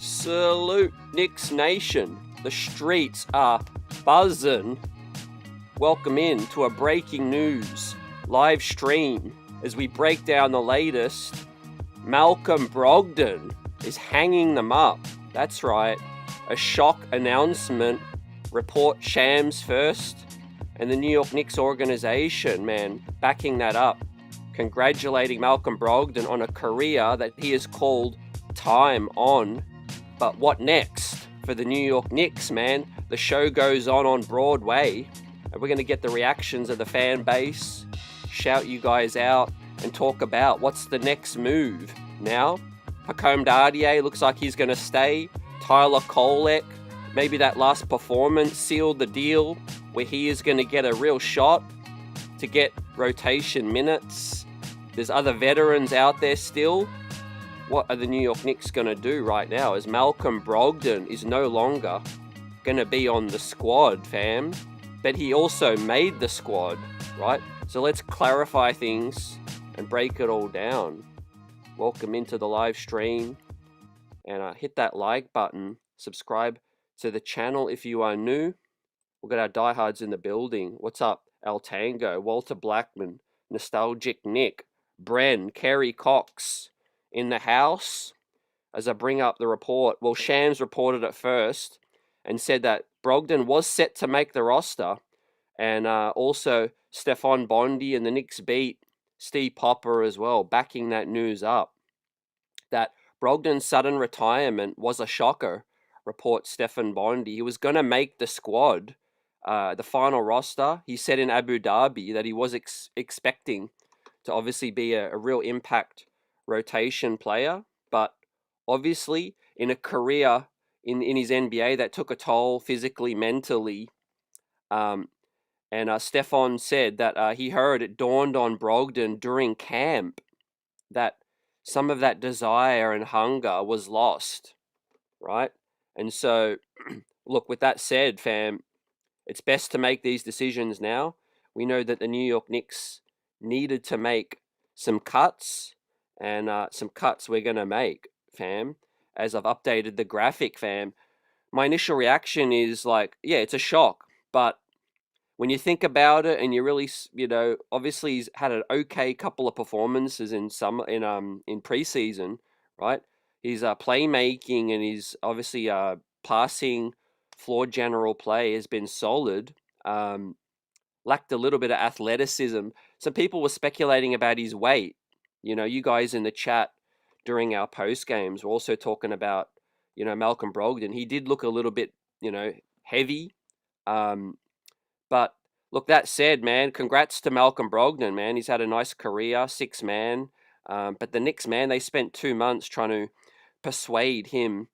Salute, Knicks Nation. The streets are buzzing. Welcome in to a breaking news live stream as we break down the latest. Malcolm Brogdon is hanging them up. That's right. A shock announcement. Report Shams first. And the New York Knicks organization, man, backing that up. Congratulating Malcolm Brogdon on a career that he has called time on. But what next for the New York Knicks, man? The show goes on Broadway, and we're going to get the reactions of the fan base, shout you guys out, and talk about what's the next move. Now, Hakeem Dardier looks like he's going to stay. Tyler Kolek, maybe that last performance sealed the deal where he is going to get a real shot to get rotation minutes. There's other veterans out there still. What are the New York Knicks going to do right now as Malcolm Brogdon is no longer going to be on the squad, fam? But he also made the squad, right? So let's clarify things and break it all down. Welcome into the live stream. And hit that like button. Subscribe to the channel if you are new. We've got our diehards in the building. What's up? Al Tango, Walter Blackman, Nostalgic Nick, Bren, Kerry Cox in the house. As I bring up the report, well, Shams reported it first and said that Brogdon was set to make the roster. And also Stefan Bondi and the Knicks beat Steve Popper as well, backing that news up. That Brogdon's sudden retirement was a shocker, reports Stefan Bondi. He was going to make the squad, the final roster. He said in Abu Dhabi that he was expecting to obviously be a real impact rotation player, but obviously in a career in his NBA that took a toll physically, mentally. And Stefan said that he heard it dawned on Brogdon during camp that some of that desire and hunger was lost, right? And so, look, with that said, fam, it's best to make these decisions now. We know that the New York Knicks needed to make some cuts, and some cuts we're going to make, fam. As I've updated the graphic, fam, my initial reaction is like, yeah, it's a shock. But when you think about it and you really, obviously he's had an okay couple of performances in preseason, right? His playmaking and his obviously passing floor general play has been solid. Lacked a little bit of athleticism. Some people were speculating about his weight. You guys in the chat during our post games were also talking about, Malcolm Brogdon. He did look a little bit, heavy. But look, that said, man, congrats to Malcolm Brogdon, man. He's had a nice career, 6-man. But the Knicks, man, they spent 2 months trying to persuade him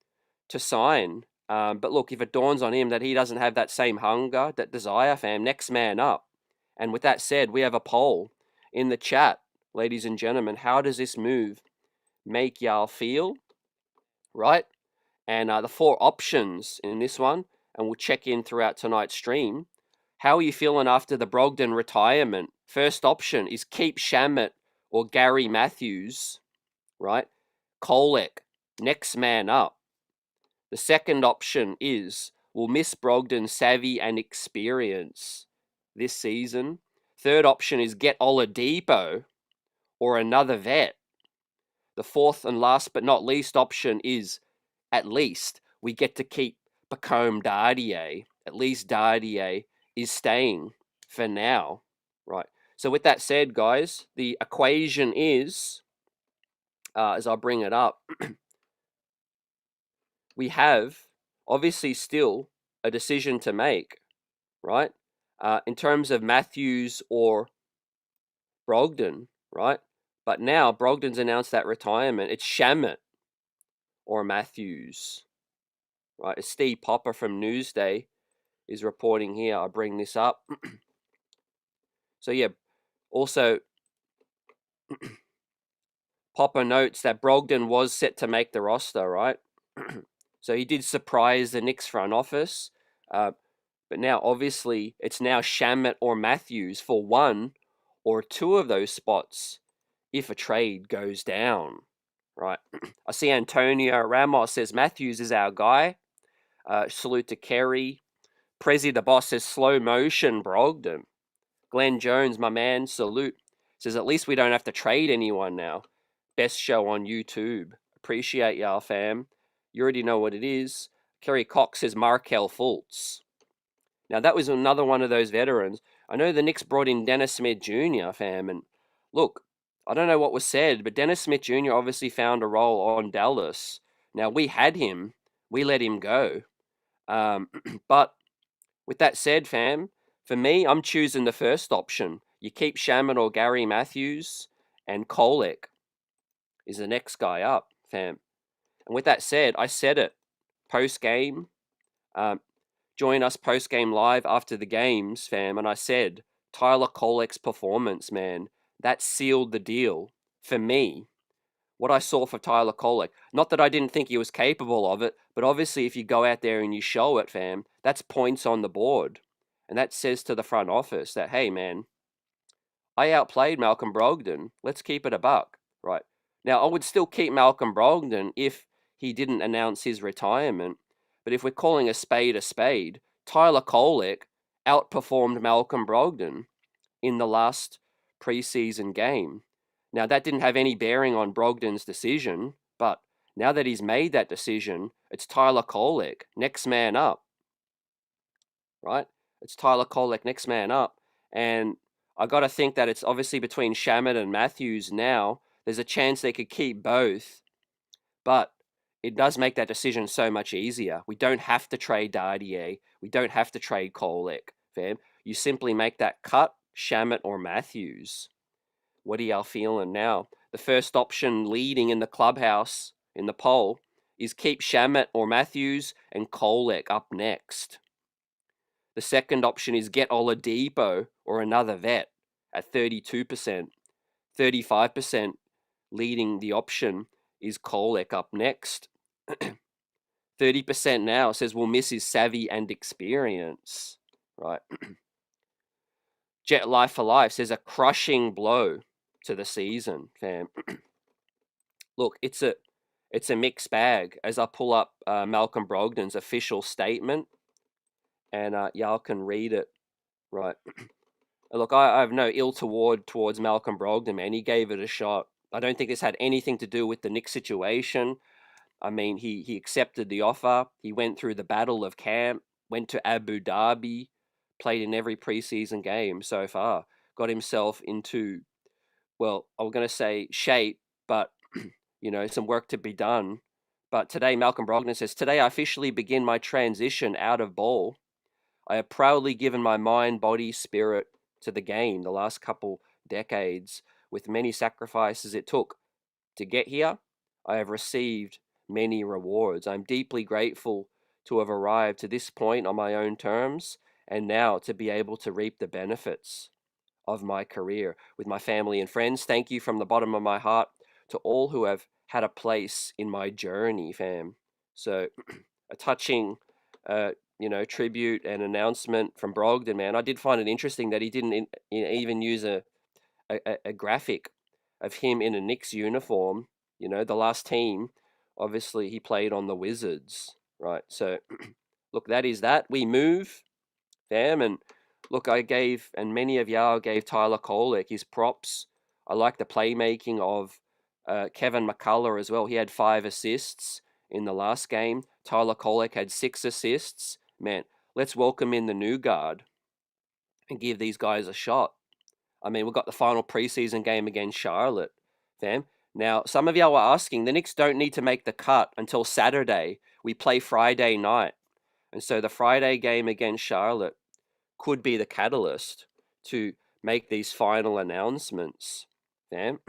to sign. But look, if it dawns on him that he doesn't have that same hunger, that desire, fam, next man up. And with that said, we have a poll in the chat, ladies and gentlemen. How does this move make y'all feel? Right? And the 4 options in this one, and we'll check in throughout tonight's stream. How are you feeling after the Brogdon retirement? First option is keep Shamet or Gary Matthews, right? Kolek, next man up. The second option is we'll miss Brogdon's savvy and experience this season. Third option is get Oladipo or another vet. The fourth and last but not least option is at least we get to keep Hakeem Dardier. At least Dardier is staying for now, right? So with that said, guys, the equation is, as I bring it up, we have obviously still a decision to make, right? In terms of Matthews or Brogdon, right? But now Brogdon's announced that retirement. It's Shamet or Matthews, right? It's Steve Popper from Newsday is reporting here. I bring this up. So yeah, also Popper notes that Brogdon was set to make the roster, right? So he did surprise the Knicks front office. But now obviously it's now Shamet or Matthews for 1 or 2 of those spots if a trade goes down, right? I see Antonio Ramos says Matthews is our guy. Salute to Kerry. Prezi the boss says slow motion Brogdon. Glenn Jones, my man, salute. Says at least we don't have to trade anyone now. Best show on YouTube. Appreciate y'all, fam. You already know what it is. Kerry Cox says Markel Fultz. Now that was another one of those veterans. I know the Knicks brought in Dennis Smith Jr., fam, and look, I don't know what was said, but Dennis Smith Jr. obviously found a role on Dallas. Now we had him, we let him go. But with that said, fam, for me, I'm choosing the first option. You keep Shaman or Gary Matthews, and Kolek is the next guy up, fam. And with that said, I said it post game. Join us post game live after the games, fam. And I said Tyler Kolek's performance, man, that sealed the deal for me. What I saw for Tyler Kolek. Not that I didn't think he was capable of it, but obviously if you go out there and you show it, fam, that's points on the board. And that says to the front office that, hey, man, I outplayed Malcolm Brogdon. Let's keep it a buck, right? Now, I would still keep Malcolm Brogdon if he didn't announce his retirement. But if we're calling a spade, Tyler Kolek outperformed Malcolm Brogdon in the last preseason game. Now, that didn't have any bearing on Brogdon's decision, but now that he's made that decision, it's Tyler Kolek, next man up, right? It's Tyler Kolek, next man up. And I got to think that it's obviously between Shaman and Matthews now. There's a chance they could keep both, but it does make that decision so much easier. We don't have to trade Dardier. We don't have to trade Kolek, fam. You simply make that cut, Shamet or Matthews. What are y'all feeling now? The first option leading in the clubhouse in the poll is keep Shamet or Matthews and Kolek up next. The second option is get Oladipo or another vet at 32%. 35% leading the option is Kolek up next. 30% now says we'll miss his savvy and experience. Right. Jet Life for Life says a crushing blow to the season, fam. Look, it's a mixed bag. As I pull up Malcolm Brogdon's official statement, and y'all can read it, right? Look, I have no ill towards Malcolm Brogdon, man. He gave it a shot. I don't think this had anything to do with the Knicks situation. I mean, he accepted the offer. He went through the battle of camp, went to Abu Dhabi, played in every preseason game so far, got himself into, well, I'm going to say shape, but, some work to be done. But today, Malcolm Brogdon says, today I officially begin my transition out of ball. I have proudly given my mind, body, spirit to the game the last couple decades. With many sacrifices it took to get here, I have received many rewards. I'm deeply grateful to have arrived to this point on my own terms and now to be able to reap the benefits of my career with my family and friends. Thank you from the bottom of my heart to all who have had a place in my journey, fam. So a touching, tribute and announcement from Brogdon, man. I did find it interesting that he didn't even use a graphic of him in a Knicks uniform. The last team, obviously, he played on the Wizards, right? So, look, that is that. We move, fam, and look, I gave, and many of y'all gave Tyler Kolek his props. I like the playmaking of Kevin McCullough as well. He had 5 assists in the last game. Tyler Kolek had 6 assists. Man, let's welcome in the new guard and give these guys a shot. I mean, we've got the final preseason game against Charlotte, fam. Now, some of y'all are asking, the Knicks don't need to make the cut until Saturday. We play Friday night. And so the Friday game against Charlotte could be the catalyst to make these final announcements, fam.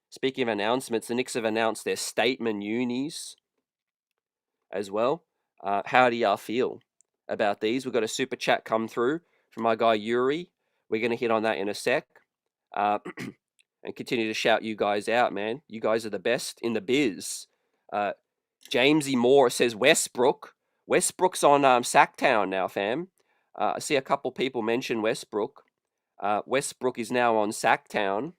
Speaking of announcements, the Knicks have announced their statement unis as well. How do y'all feel about these? We've got a super chat come through from my guy Yuri. We're going to hit on that in a sec. And continue to shout you guys out, man. You guys are the best in the biz. Jamesy Moore says Westbrook. Westbrook's on Sacktown now, fam. I see a couple people mention Westbrook. Westbrook is now on Sacktown.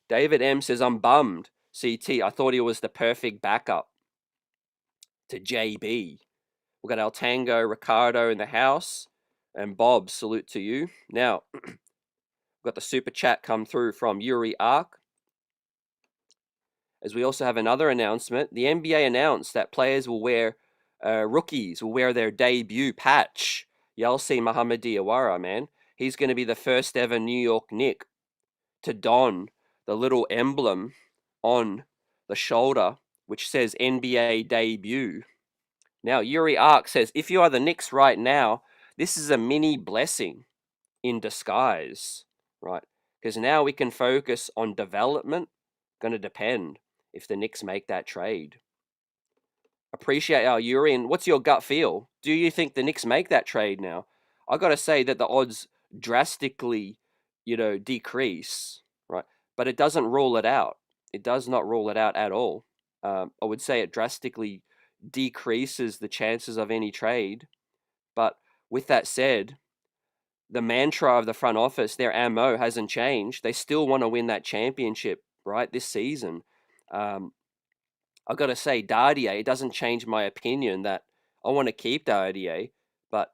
David M says, I'm bummed. CT, I thought he was the perfect backup to JB. We've got El Tango, Ricardo in the house, and Bob, salute to you. Now, we've got the super chat come through from Yuri Ark. As we also have another announcement, the NBA announced that players will wear, rookies will wear their debut patch. Y'all see Muhammad Diawara, man. He's going to be the first ever New York Knick to don the little emblem on the shoulder, which says NBA debut. Now, Yuri Ark says, if you are the Knicks right now, this is a mini blessing in disguise, right? Because now we can focus on development. Going to depend if the Knicks make that trade. Appreciate our Yuri, and what's your gut feel? Do you think the Knicks make that trade now? I got to say that the odds drastically, decrease, right? But it doesn't rule it out. It does not rule it out at all. I would say it drastically decreases the chances of any trade. But with that said, the mantra of the front office, their ammo hasn't changed. They still want to win that championship, right, this season. I've got to say, Dardier, it doesn't change my opinion that I want to keep Dardier, but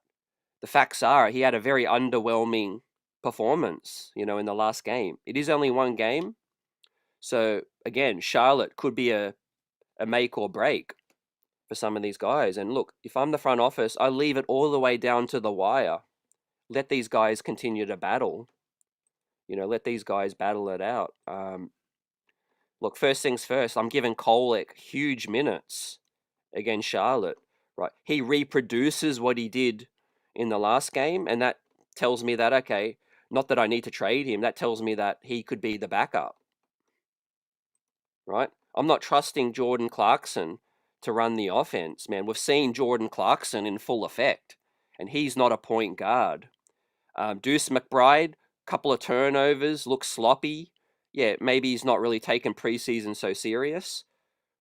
the facts are he had a very underwhelming performance, in the last game. It is only one game. So, again, Charlotte could be a make or break for some of these guys. And look, if I'm the front office, I leave it all the way down to the wire. Let these guys continue to battle. Let these guys battle it out. Look, first things first, I'm giving Kolek huge minutes against Charlotte, right? He reproduces what he did in the last game, and that tells me that, okay, not that I need to trade him, that tells me that he could be the backup, right? I'm not trusting Jordan Clarkson to run the offense, man. We've seen Jordan Clarkson in full effect, and he's not a point guard. Deuce McBride, couple of turnovers, looks sloppy. Yeah, maybe he's not really taken preseason so serious,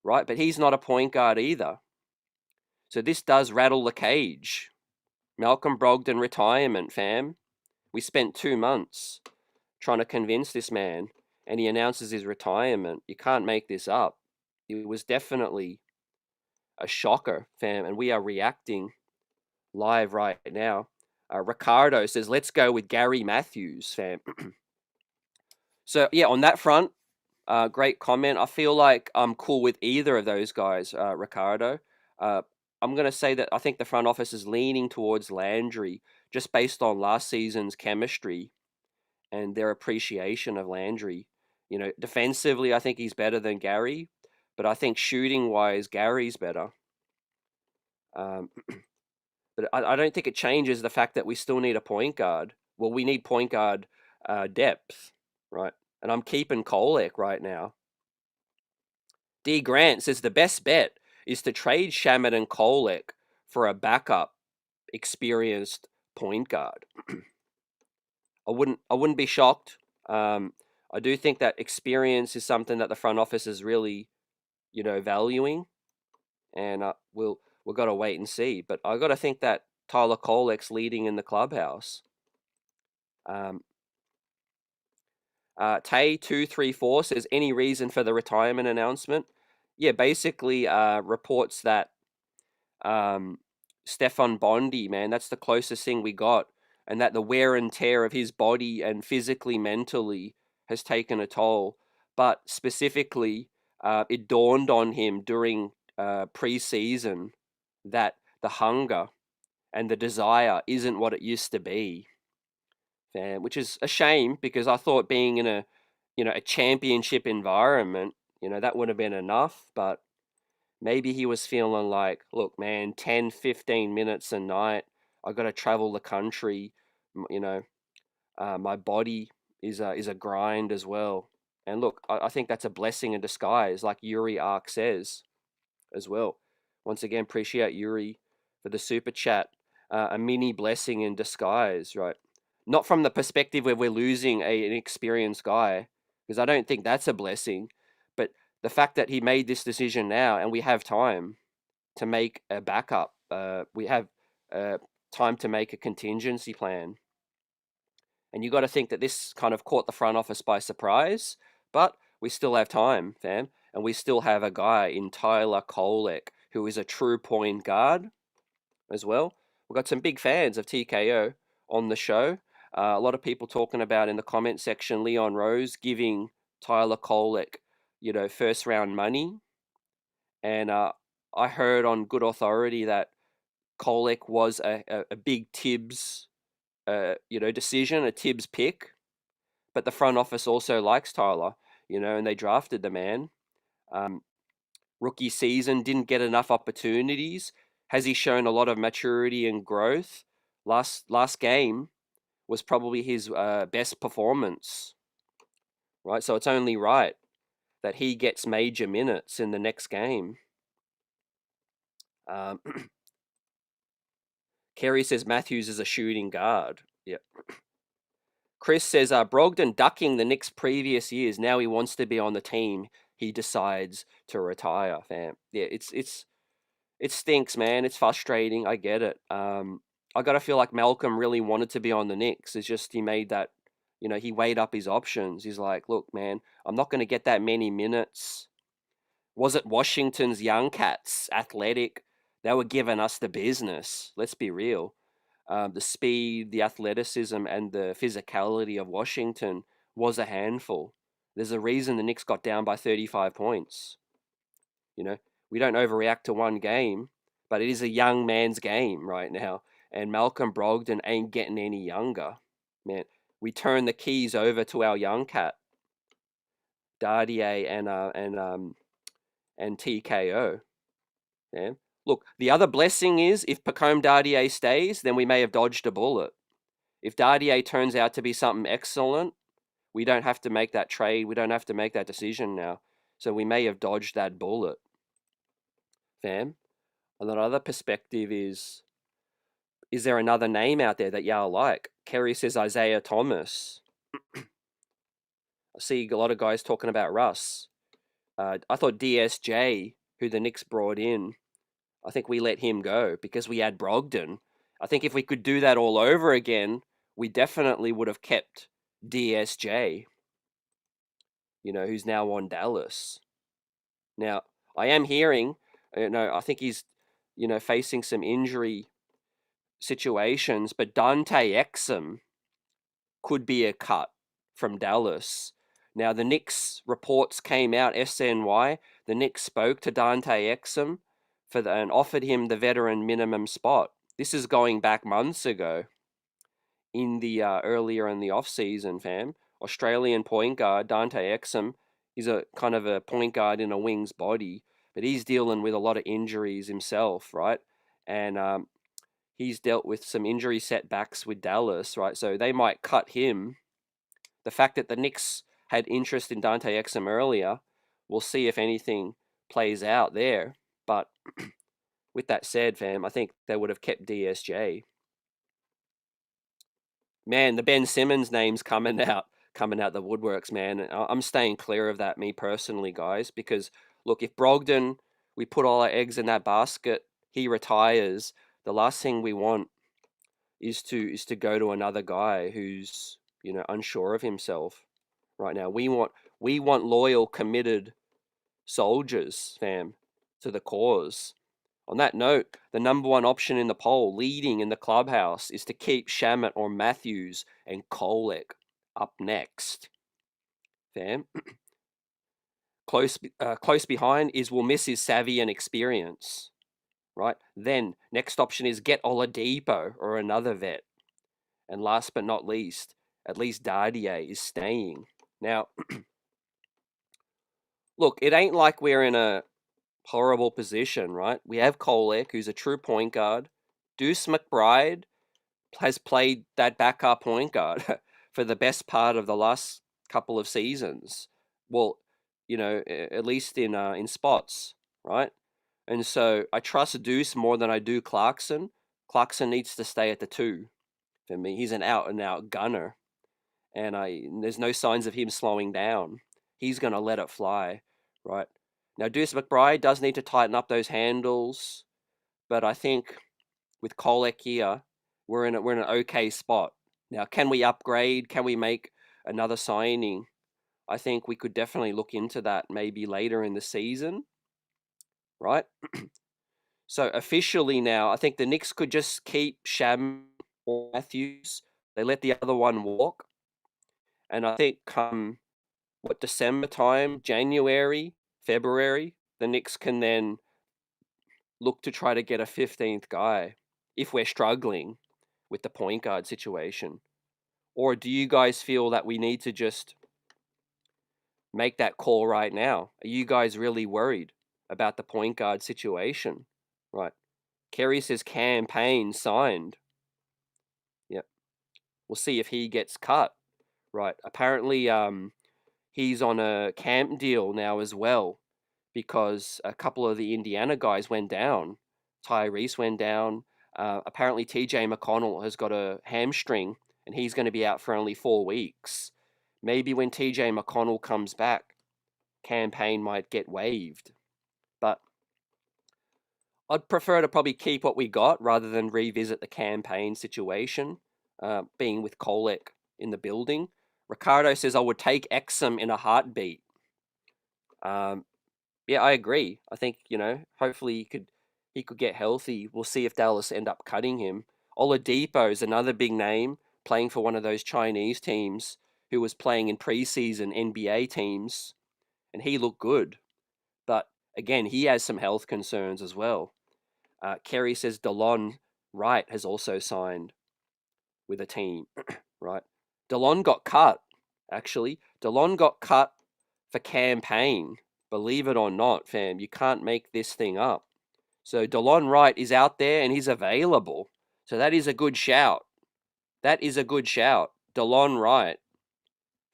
right? But he's not a point guard either. So this does rattle the cage. Malcolm Brogdon retirement, fam. We spent 2 months trying to convince this man, and he announces his retirement. You can't make this up. It was definitely a shocker, fam, and we are reacting live right now. Ricardo says, let's go with Gary Matthews, fam. So, yeah, on that front, great comment. I feel like I'm cool with either of those guys, Ricardo. I'm going to say that I think the front office is leaning towards Landry just based on last season's chemistry and their appreciation of Landry. Defensively, I think he's better than Gary, but I think shooting-wise, Gary's better. But I don't think it changes the fact that we still need a point guard. Well, we need point guard depth, right? And I'm keeping Kolek right now. D. Grant says the best bet is to trade Shamet and Kolek for a backup, experienced point guard. I wouldn't be shocked. I do think that experience is something that the front office is really, valuing, and we've got to wait and see. But I got to think that Tyler Kolek's leading in the clubhouse. Tay234 says, any reason for the retirement announcement? Yeah, basically reports that Stefan Bondi, man, that's the closest thing we got, and that the wear and tear of his body and physically, mentally has taken a toll. But specifically, it dawned on him during pre-season that the hunger and the desire isn't what it used to be. Which is a shame because I thought being in a championship environment, that would have been enough. But maybe he was feeling like, look, man, 10, 15 minutes a night, I got to travel the country. My body is a grind as well. And look, I think that's a blessing in disguise, like Yuri Ark says as well. Once again, appreciate Yuri for the super chat. A mini blessing in disguise, right? Not from the perspective where we're losing an experienced guy, because I don't think that's a blessing, but the fact that he made this decision now and we have time to make a backup, we have time to make a contingency plan. And you got to think that this kind of caught the front office by surprise, but we still have time, fam. and we still have a guy in Tyler Kolek who is a true point guard as well. We've got some big fans of TKO on the show. A lot of people talking about in the comment section, Leon Rose giving Tyler Kolek, first round money. And I heard on good authority that Kolek was a big Tibbs, decision, a Tibbs pick. But the front office also likes Tyler, and they drafted the man. Rookie season, didn't get enough opportunities. Has he shown a lot of maturity and growth? Last game was probably his best performance, right? So it's only right that he gets major minutes in the next game. Kerry says Matthews is a shooting guard. Yep. Chris says Brogdon ducking the Knicks previous years. Now he wants to be on the team. He decides to retire, fam. Yeah, it stinks, man. It's frustrating. I get it. I gotta feel like Malcolm really wanted to be on the Knicks. It's just he made that, he weighed up his options. He's like, look, man, I'm not gonna get that many minutes. Was it Washington's young cats, athletic? They were giving us the business. Let's be real. The speed, the athleticism, and the physicality of Washington was a handful. There's a reason the Knicks got down by 35 points. We don't overreact to one game, but it is a young man's game right now. And Malcolm Brogdon ain't getting any younger. Man, we turn the keys over to our young cat, Dardier and TKO. Yeah. Look, the other blessing is if Pacome Dardier stays, then we may have dodged a bullet. If Dardier turns out to be something excellent, we don't have to make that trade. We don't have to make that decision now. So we may have dodged that bullet. Fam. Another perspective is there another name out there that y'all like? Kerry says Isaiah Thomas. I see a lot of guys talking about Russ. I thought DSJ, who the Knicks brought in, I think we let him go because we had Brogdon. I think if we could do that all over again, we definitely would have kept DSJ, who's now on Dallas. Now, I am hearing, I think he's, facing some injury situations, but Dante Exum could be a cut from Dallas. Now, the Knicks reports came out, SNY, the Knicks spoke to Dante Exum and offered him the veteran minimum spot. This is going back months ago in the earlier in the offseason, fam. Australian point guard Dante Exum is a kind of a point guard in a wing's body, but he's dealing with a lot of injuries himself, right? And he's dealt with some injury setbacks with Dallas, right? So they might cut him. The fact that the Knicks had interest in Dante Exum earlier, we'll see if anything plays out there. But with that said, fam, I think they would have kept DSJ. Man, the Ben Simmons name's coming out the woodworks, man. I'm staying clear of that, me personally, guys, because look, if Brogdon, we put all our eggs in that basket, he retires, the last thing we want is to go to another guy who's, unsure of himself right now. We want loyal, committed soldiers, fam, to the cause. On that note, the number one option in the poll, leading in the clubhouse, is to keep Shamet or Matthews and Kolek up next. Fam. Close behind is will miss his savvy and experience. Right? Then, next option is get Oladipo or another vet. And last but not least, at least Dardier is staying. Now, look, it ain't like we're in a horrible position, right? We have Kolek, who's a true point guard. Deuce McBride has played that backup point guard for the best part of the last couple of seasons. Well, at least in spots, right? And so I trust Deuce more than I do Clarkson. Clarkson needs to stay at the 2 for me. He's an out-and-out gunner, and there's no signs of him slowing down. He's going to let it fly, right? Now, Deuce McBride does need to tighten up those handles, but I think with Kolek here, we're in an okay spot. Now, can we upgrade? Can we make another signing? I think we could definitely look into that maybe later in the season, right? So officially now, I think the Knicks could just keep Sham or Matthews. They let the other one walk, and I think come December time, January, February, the Knicks can then look to try to get a 15th guy if we're struggling with the point guard situation. Or do you guys feel that we need to just make that call right now? Are you guys really worried about the point guard situation? Right. Kerry says campaign signed. Yep. We'll see if he gets cut. Right. Apparently, he's on a camp deal now as well because a couple of the Indiana guys went down. Tyrese went down. Apparently, TJ McConnell has got a hamstring and he's going to be out for only 4 weeks. Maybe when TJ McConnell comes back, campaign might get waived. But I'd prefer to probably keep what we got rather than revisit the campaign situation, being with Kolek in the building. Ricardo says I would take Exum in a heartbeat. Yeah, I agree. I think, hopefully he could get healthy. We'll see if Dallas end up cutting him. Oladipo is another big name, playing for one of those Chinese teams who was playing in preseason NBA teams, and he looked good. But again, he has some health concerns as well. Kerry says DeLon Wright has also signed with a team, right? DeLon got cut, actually. DeLon got cut for campaign. Believe it or not, fam, you can't make this thing up. So DeLon Wright is out there and he's available. So that is a good shout. That is a good shout. DeLon Wright,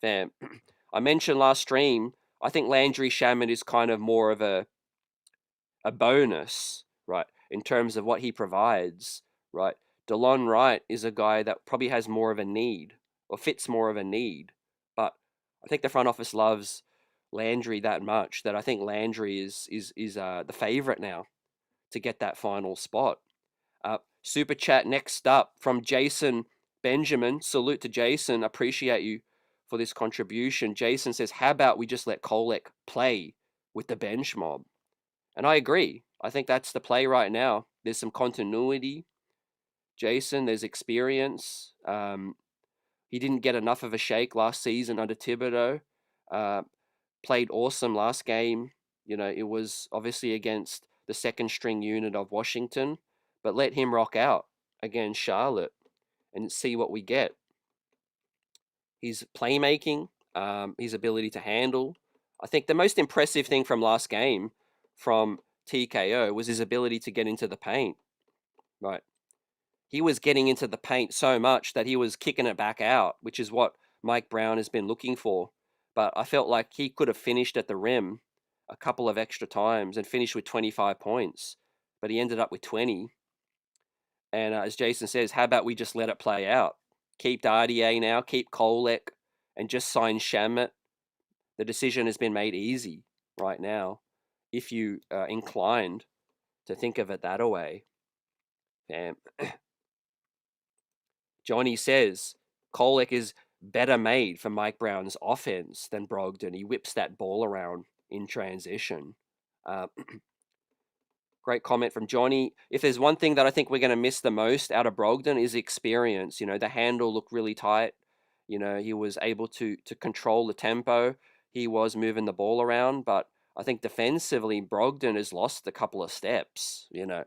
fam. I mentioned last stream, I think Landry Shamet is kind of more of a bonus, right, in terms of what he provides, right? DeLon Wright is a guy that probably has more of a need or fits more of a need. But I think the front office loves Landry that much that I think Landry is the favorite now to get that final spot. Super chat next up from Jason Benjamin. Salute to Jason. Appreciate you for this contribution. Jason says, how about we just let Kolek play with the bench mob? And I agree. I think that's the play right now. There's some continuity. Jason, there's experience. He didn't get enough of a shake last season under Thibodeau. Played awesome last game. It was obviously against the second string unit of Washington, but let him rock out against Charlotte and see what we get. His playmaking, his ability to handle. I think the most impressive thing from last game from TKO was his ability to get into the paint. Right. He was getting into the paint so much that he was kicking it back out, which is what Mike Brown has been looking for. But I felt like he could have finished at the rim a couple of extra times and finished with 25 points. But he ended up with 20. And as Jason says, how about we just let it play out? Keep Dardier now, keep Kolek, and just sign Shamet. The decision has been made easy right now, if you are inclined to think of it that way. Johnny says Kolek is better made for Mike Brown's offense than Brogdon. He whips that ball around in transition. Great comment from Johnny. If there's one thing that I think we're going to miss the most out of Brogdon is experience. The handle looked really tight. He was able to control the tempo. He was moving the ball around, but I think defensively, Brogdon has lost a couple of steps, and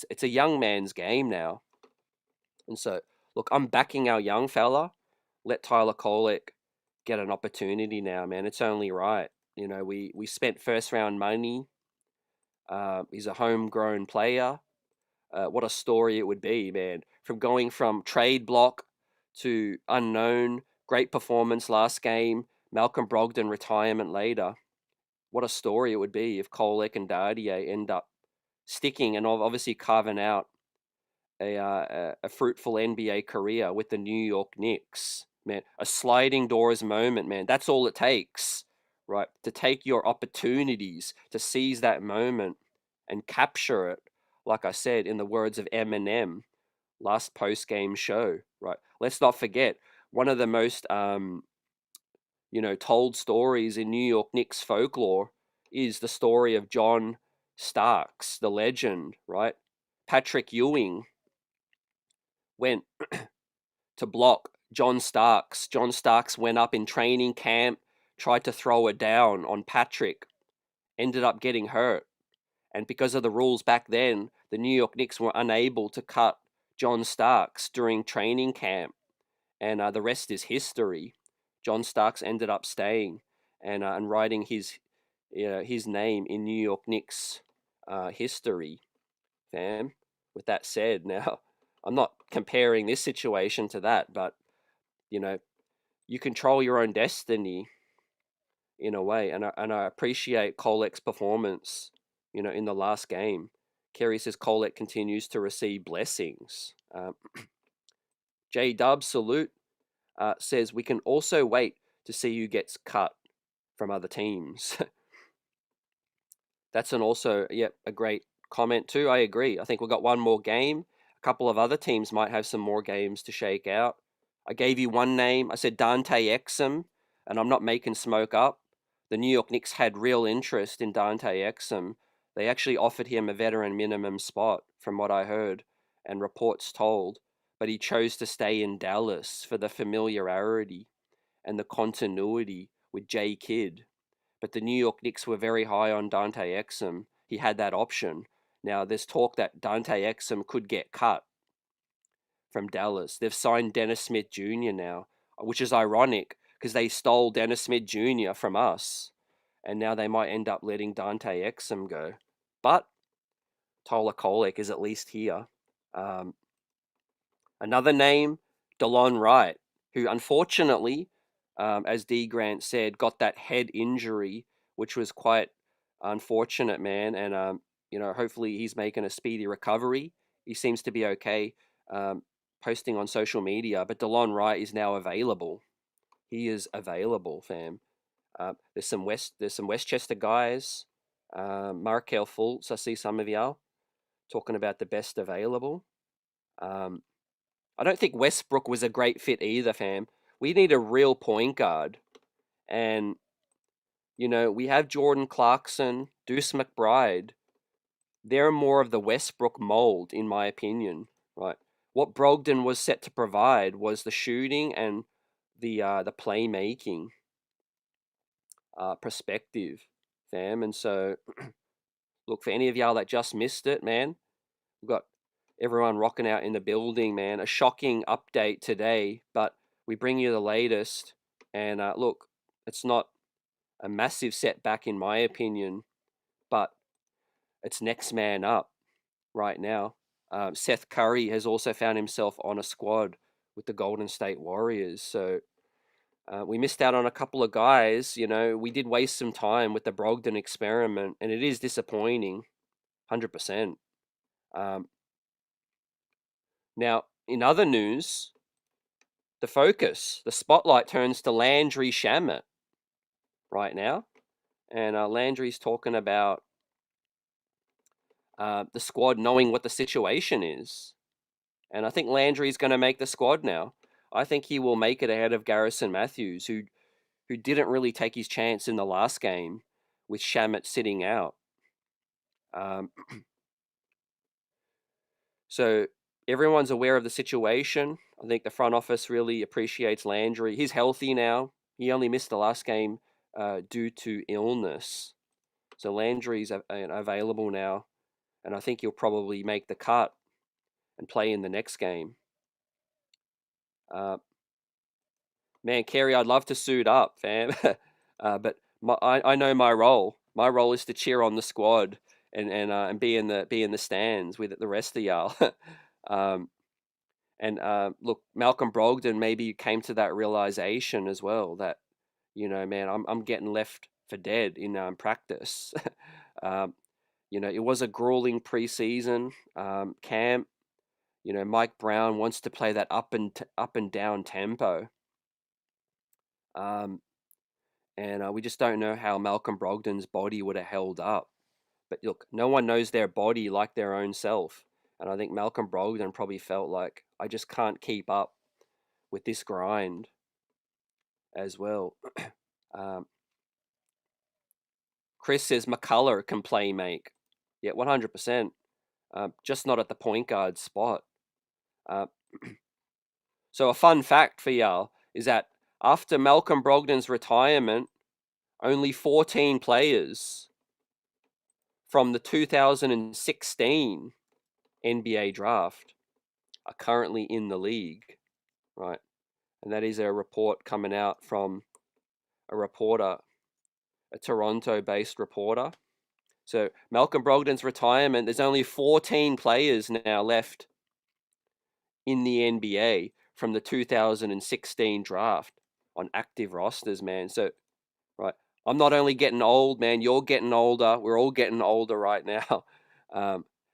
it's a young man's game now. And so, look, I'm backing our young fella. Let Tyler Kolek get an opportunity now, man. It's only right. We spent first round money. He's a homegrown player. What a story it would be, man. From going from trade block to unknown, great performance last game, Malcolm Brogdon retirement later. What a story it would be if Kolek and Dardier end up sticking and obviously carving out a fruitful NBA career with the New York Knicks. Man, a sliding doors moment, man. That's all it takes, right? To take your opportunities, to seize that moment and capture it, like I said, in the words of Eminem, last post-game show, right? Let's not forget, one of the most told stories in New York Knicks folklore is the story of John Starks, the legend, right? Patrick Ewing went to block John Starks. John Starks went up in training camp, tried to throw it down on Patrick, ended up getting hurt. And because of the rules back then, the New York Knicks were unable to cut John Starks during training camp. And the rest is history. John Starks ended up staying and writing his name in New York Knicks history, fam. With that said, now I'm not comparing this situation to that, but you know, you control your own destiny in a way, and I appreciate Kolek's performance, in the last game. Kerry says Kolek continues to receive blessings. J Dub salute says we can also wait to see who gets cut from other teams. That's a great comment too. I agree. I think we've got one more game. A couple of other teams might have some more games to shake out. I gave you one name. I said Dante Exum, and I'm not making smoke up. The New York Knicks had real interest in Dante Exum. They actually offered him a veteran minimum spot, from what I heard and reports told, but he chose to stay in Dallas for the familiarity and the continuity with J Kidd. But the New York Knicks were very high on Dante Exum. He had that option. Now, there's talk that Dante Exum could get cut from Dallas. They've signed Dennis Smith Jr. now, which is ironic because they stole Dennis Smith Jr. from us. And now they might end up letting Dante Exum go. But Tola Kolek is at least here. Another name, DeLon Wright, who unfortunately, as D. Grant said, got that head injury, which was quite unfortunate, man. And, hopefully he's making a speedy recovery. He seems to be okay, posting on social media. But DeLon Wright is now available. He is available, fam. There's some Westchester guys. Markel Fultz, I see some of y'all talking about the best available. I don't think Westbrook was a great fit either, fam. We need a real point guard. And, we have Jordan Clarkson, Deuce McBride. They're more of the Westbrook mold, in my opinion, right? What Brogdon was set to provide was the shooting and the playmaking perspective, fam. And so, look, for any of y'all that just missed it, man, we've got everyone rocking out in the building, man. A shocking update today, but we bring you the latest. And look, it's not a massive setback in my opinion, but it's next man up right now. Seth Curry has also found himself on a squad with the Golden State Warriors. So we missed out on a couple of guys. We did waste some time with the Brogdon experiment, and it is disappointing, 100%. Now, in other news, the spotlight turns to Landry Shamet right now. And Landry's talking about the squad knowing what the situation is. And I think Landry's going to make the squad now. I think he will make it ahead of Garrison Matthews, who didn't really take his chance in the last game with Shamet sitting out. So everyone's aware of the situation. I think the front office really appreciates Landry. He's healthy now. He only missed the last game due to illness. So Landry's available now, and I think he'll probably make the cut and play in the next game. Man, Kerry, I'd love to suit up, fam. But I know my role. My role is to cheer on the squad and be in the stands with the rest of y'all. Look, Malcolm Brogdon maybe came to that realization as well that, man, I'm getting left for dead in practice. It was a grueling preseason camp. Mike Brown wants to play that up and down tempo. We just don't know how Malcolm Brogdon's body would have held up. But look, no one knows their body like their own self. And I think Malcolm Brogdon probably felt like, I just can't keep up with this grind. as well. um, Chris says McCullough can play make. Yeah, 100%. Just not at the point guard spot. Uh, so a fun fact for y'all is that after Malcolm Brogdon's retirement, only 14 players from the 2016 NBA draft are currently in the league, right? And that is a report coming out from a reporter, a Toronto-based reporter. So Malcolm Brogdon's retirement, there's only 14 players now left in the NBA from the 2016 draft on active rosters, man. So, right, I'm not only getting old, man, you're getting older. We're all getting older right now.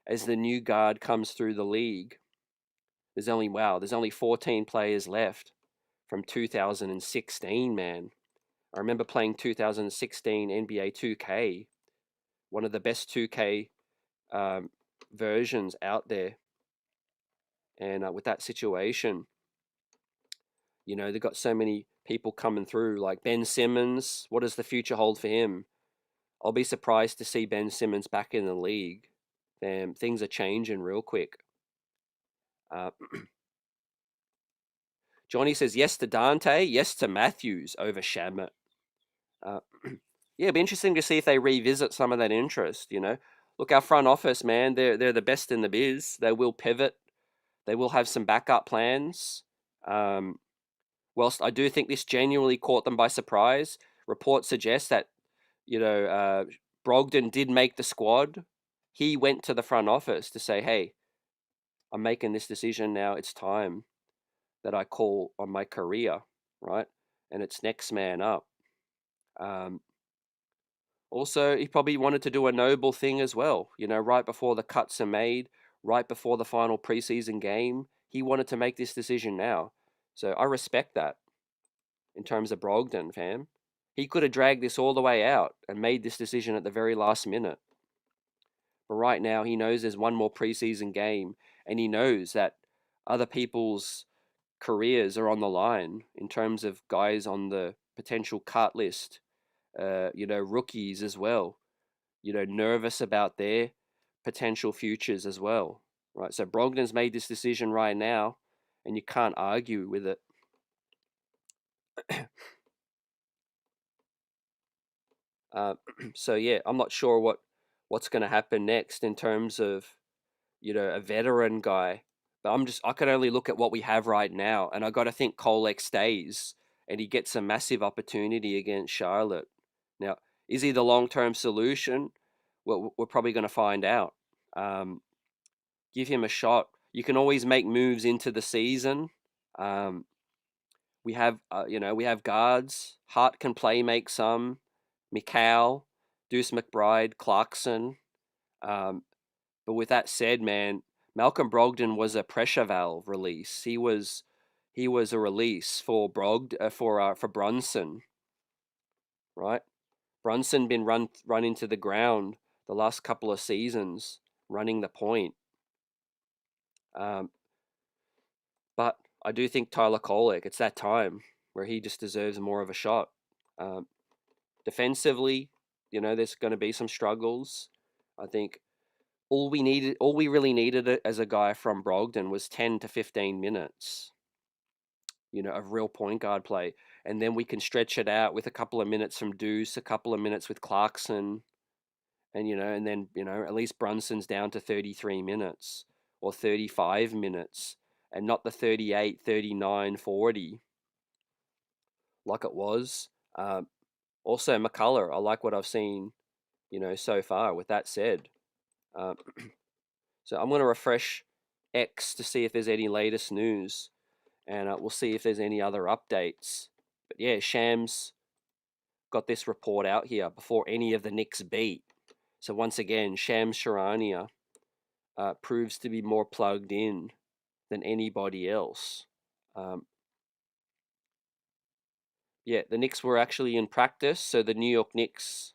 As the new guard comes through the league, there's only 14 players left from 2016, man. I remember playing 2016 NBA 2K, one of the best 2K versions out there. And with that situation, they've got so many people coming through, like Ben Simmons. What does the future hold for him? I'll be surprised to see Ben Simmons back in the league. Damn, things are changing real quick. Uh, Johnny says yes to Dante, yes to Matthews over Shamit. Yeah, it'd be interesting to see if they revisit some of that interest. Look, our front office, man, they're the best in the biz. They will pivot. They will have some backup plans. Whilst I do think this genuinely caught them by surprise, reports suggest that Brogdon did make the squad. He went to the front office to say, "Hey, I'm making this decision now. It's time that I call on my career, right? And it's next man up." Um, Also, he probably wanted to do a noble thing as well. Right before the cuts are made, right before the final preseason game, he wanted to make this decision now. So I respect that in terms of Brogdon, fam. He could have dragged this all the way out and made this decision at the very last minute. But right now, he knows there's one more preseason game, and he knows that other people's careers are on the line in terms of guys on the potential cut list, rookies as well, nervous about their potential futures as well, right? So Brogdon's made this decision right now, and you can't argue with it. So yeah, I'm not sure what's going to happen next in terms of a veteran guy, but I can only look at what we have right now, and I got to think Kolek stays and he gets a massive opportunity against Charlotte. Now, is he the long-term solution? Well, we're probably going to find out. Give him a shot. You can always make moves into the season. Um, we have guards. Hart can play make some. McCall, Deuce McBride, Clarkson. But with that said, man, Malcolm Brogdon was a pressure valve release. He was a release for for Brunson, right? Brunson been run into the ground the last couple of seasons running the point. But I do think Tyler Kolek, it's that time where he just deserves more of a shot. Defensively, there's going to be some struggles. I think all we really needed as a guy from Brogdon was 10 to 15 minutes, of real point guard play. And then we can stretch it out with a couple of minutes from Deuce, a couple of minutes with Clarkson, and then, at least Brunson's down to 33 minutes or 35 minutes and not the 38, 39, 40 like it was. Also, McCullough, I like what I've seen, so far. With that said, so I'm going to refresh X to see if there's any latest news, and we'll see if there's any other updates. But yeah, Shams got this report out here before any of the Knicks beat. So once again, Shams Charania proves to be more plugged in than anybody else. Yeah, the Knicks were actually in practice, so the New York Knicks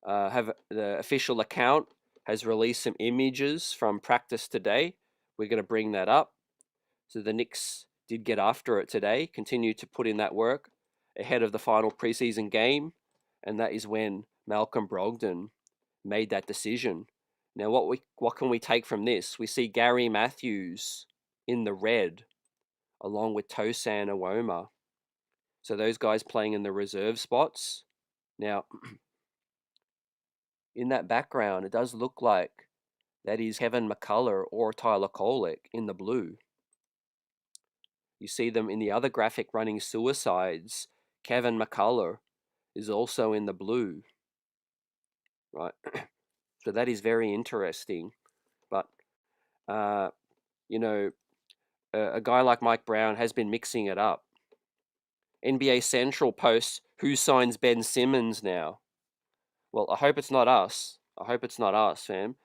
have the official account has released some images from practice today. We're going to bring that up. So the Knicks did get after it today, continued to put in that work ahead of the final preseason game, and that is when Malcolm Brogdon made that decision. Now, what can we take from this? We see Gary Matthews in the red, along with Tosan Awoma. So those guys playing in the reserve spots. Now, in that background, it does look like that is Kevin McCullough or Tyler Kolek in the blue. You see them in the other graphic running suicides. Kevin McCullough is also in the blue, right? So that is very interesting. But, you know, a guy like Mike Brown has been mixing it up. NBA Central posts, who signs Ben Simmons now? Well, I hope it's not us. I hope it's not us, fam.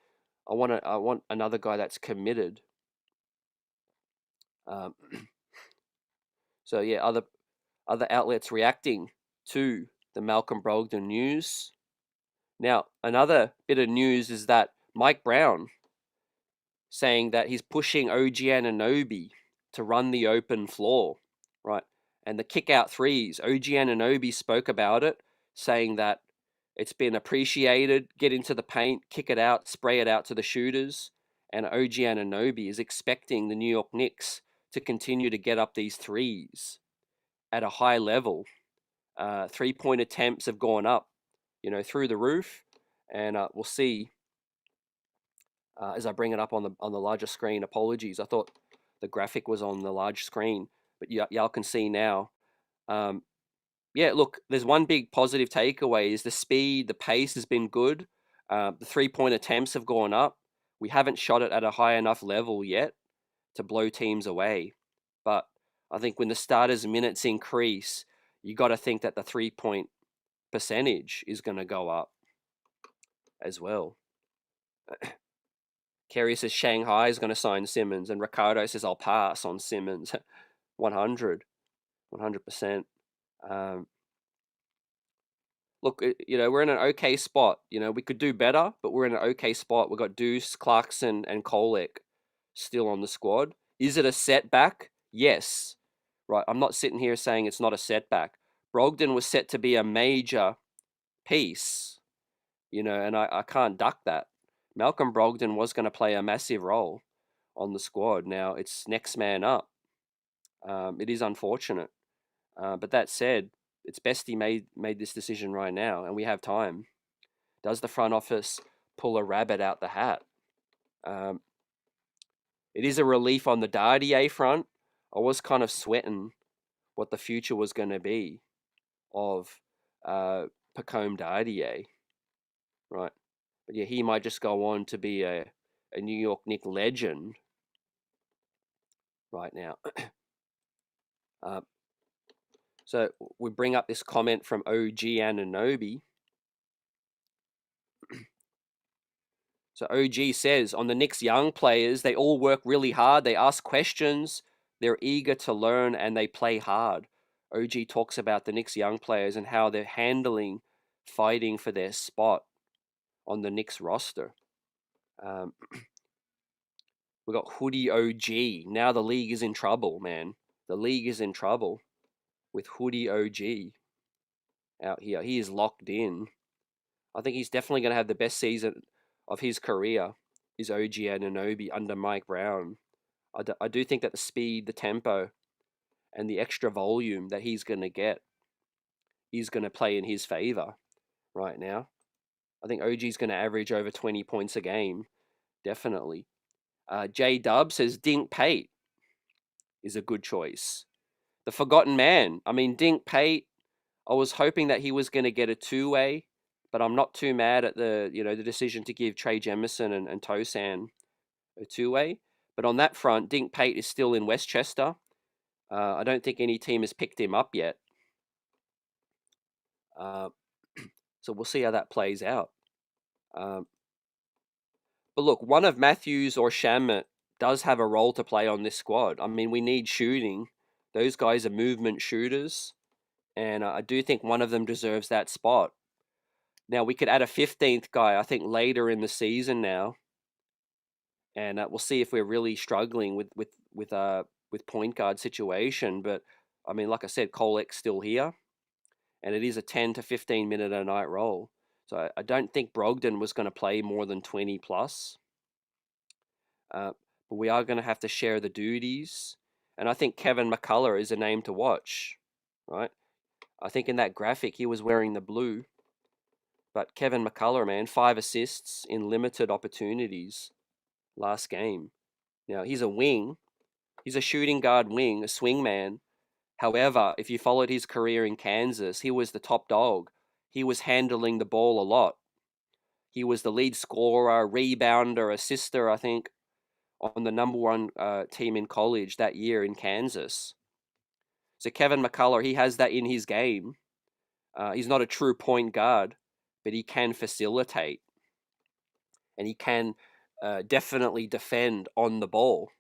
I want another guy that's committed. So yeah, other outlets reacting to the Malcolm Brogdon news. Now, another bit of news is that Mike Brown saying that he's pushing OG Anunoby to run the open floor, right? And the kick out threes, OG Anunoby spoke about it, saying that it's been appreciated, get into the paint, kick it out, spray it out to the shooters. And OG Anunoby is expecting the New York Knicks to continue to get up these threes at a high level. 3-point attempts have gone up, through the roof. And we'll see as I bring it up on the larger screen. Apologies, I thought the graphic was on the large screen, but y'all can see now. Yeah, look, there's one big positive takeaway is the speed, the pace has been good. The 3-point attempts have gone up. We haven't shot it at a high enough level yet to blow teams away. But I think when the starters' minutes increase, you got to think that the 3-point percentage is going to go up as well. Kerry says Shanghai is going to sign Simmons, and Ricardo says I'll pass on Simmons. 100%. Look, we're in an okay spot. We could do better, but we're in an okay spot. We've got Deuce, Clarkson, and Kolek still on the squad. Is it a setback? Yes. Right, I'm not sitting here saying it's not a setback. Brogdon was set to be a major piece, and I can't duck that. Malcolm Brogdon was going to play a massive role on the squad. Now, it's next man up. It is unfortunate. But that said, it's best he made this decision right now, and we have time. Does the front office pull a rabbit out the hat? It is a relief on the Dardier front. I was kind of sweating what the future was going to be of Pacome Dardier, right? But yeah, he might just go on to be a New York Knicks legend right now. So we bring up this comment from OG Anunoby. So OG says, on the Knicks young players, they all work really hard. They ask questions. They're eager to learn and they play hard. OG talks about the Knicks young players and how they're handling fighting for their spot on the Knicks roster. We got Hoodie OG. Now the league is in trouble, man. The league is in trouble with Hoodie OG out here. He is locked in. I think he's definitely going to have the best season of his career is OG Anunoby under Mike Brown. I do think that the speed, the tempo, and the extra volume that he's going to get is going to play in his favor right now. I think OG's going to average over 20 points a game, definitely. J Dub says Dink Pate is a good choice. The forgotten man. I mean, Dink Pate, I was hoping that he was going to get a two-way, but I'm not too mad at the decision to give Trey Jemison and Tosan a two-way. But on that front, Dink Pate is still in Westchester. I don't think any team has picked him up yet. So we'll see how that plays out. But look, one of Matthews or Shamet does have a role to play on this squad. I mean, we need shooting. Those guys are movement shooters. And I do think one of them deserves that spot. Now, we could add a 15th guy, I think, later in the season now. And we'll see if we're really struggling with with point guard situation. But I mean, like I said, Kolek's still here, and it is a 10 to 15 minute a night role. So I don't think Brogdon was going to play more than 20 plus. But we are going to have to share the duties. And I think Kevin McCullough is a name to watch, right? I think in that graphic he was wearing the blue. But Kevin McCullough, man, 5 assists in limited opportunities last game. Now, he's a wing. He's a shooting guard wing, a swing man. However, if you followed his career in Kansas, he was the top dog. He was handling the ball a lot. He was the lead scorer, rebounder, assister, I think, on the number one team in college that year in Kansas. So Kevin McCullough, he has that in his game. He's not a true point guard, but he can facilitate. And he can definitely defend on the ball.